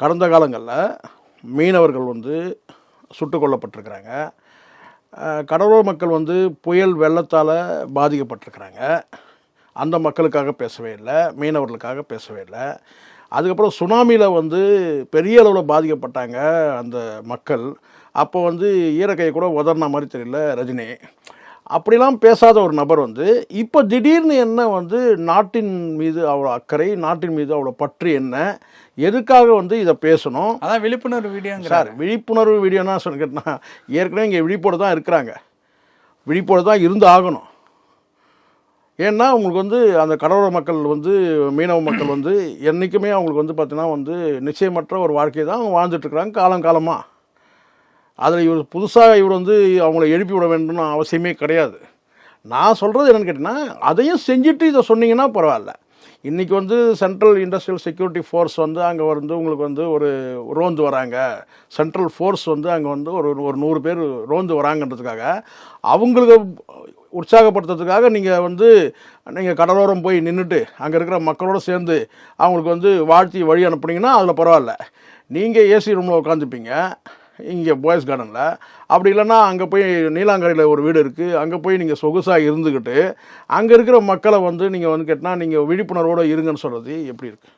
கடந்த காலங்களில் மீனவர்கள் வந்து சுட்டுக் கொல்லப்பட்டிருக்கிறாங்க. கடலோர மக்கள் வந்து புயல் வெள்ளத்தால் பாதிக்கப்பட்டிருக்கிறாங்க. அந்த மக்களுக்காக பேசவே இல்லை, மீனவர்களுக்காக பேசவே இல்லை. அதுக்கப்புறம் சுனாமியில் வந்து பெரிய அளவில் பாதிக்கப்பட்டாங்க அந்த மக்கள். அப்போ வந்து ஈரக்கையை கூட உதறின மாதிரி தெரியல ரஜினி. அப்படிலாம் பேசாத ஒரு நபர் வந்து இப்போ திடீர்னு என்ன வந்து நாட்டின் மீது அவ்வளோ அக்கறை, நாட்டின் மீது அவ்வளோ பற்று என்ன, எதுக்காக வந்து இதை பேசணும்? அதான் விழிப்புணர்வு வீடியோங்க சார். விழிப்புணர்வு வீடியோனா கேட்டால் ஏற்கனவே இங்கே விழிப்போடு தான் இருக்கிறாங்க, விழிப்போடு தான் இருந்து ஆகணும். ஏன்னா உங்களுக்கு வந்து அந்த கடலோர மக்கள் வந்து மீனவ மக்கள் வந்து என்றைக்குமே அவங்களுக்கு வந்து பார்த்தீங்கன்னா வந்து நிச்சயமற்ற ஒரு வாழ்க்கையை தான் அவங்க வாழ்ந்துட்டுருக்குறாங்க காலங்காலமாக. அதில் இவர் புதுசாக இவர் வந்து அவங்கள எழுப்பி விட வேண்டும்னு அவசியமே கிடையாது. நான் சொல்கிறது என்னென்னு கேட்டிங்கன்னா, அதையும் செஞ்சுட்டு இதை சொன்னீங்கன்னா பரவாயில்ல. இன்றைக்கி வந்து சென்ட்ரல் இண்டஸ்ட்ரியல் செக்யூரிட்டி ஃபோர்ஸ் வந்து அங்கே வந்து உங்களுக்கு வந்து ஒரு ரோந்து வராங்க, சென்ட்ரல் ஃபோர்ஸ் வந்து அங்கே வந்து ஒரு 100 பேர் ரோந்து வராங்கன்றதுக்காக அவங்களுக்கு உற்சாகப்படுத்துறதுக்காக நீங்கள் கடலோரம் போய் நின்றுட்டு அங்கே இருக்கிற மக்களோடு சேர்ந்து அவங்களுக்கு வந்து வாழ்த்தி வழி அனுப்புனீங்கன்னா அதில் பரவாயில்ல. நீங்கள் ஏசி ரூமில் உட்காந்துப்பீங்க இங்கே பாய்ஸ் கார்டனில். அப்படி இல்லைன்னா அங்கே போய் நீலாங்கரையில் ஒரு வீடு இருக்குது, அங்கே போய் நீங்கள் சொகுசாக இருந்துக்கிட்டு அங்கே இருக்கிற மக்களை வந்து நீங்கள் வந்து கேட்டால் நீங்கள் விழிப்புணர்வோடு இருங்கன்னு சொல்கிறது எப்படி இருக்குது?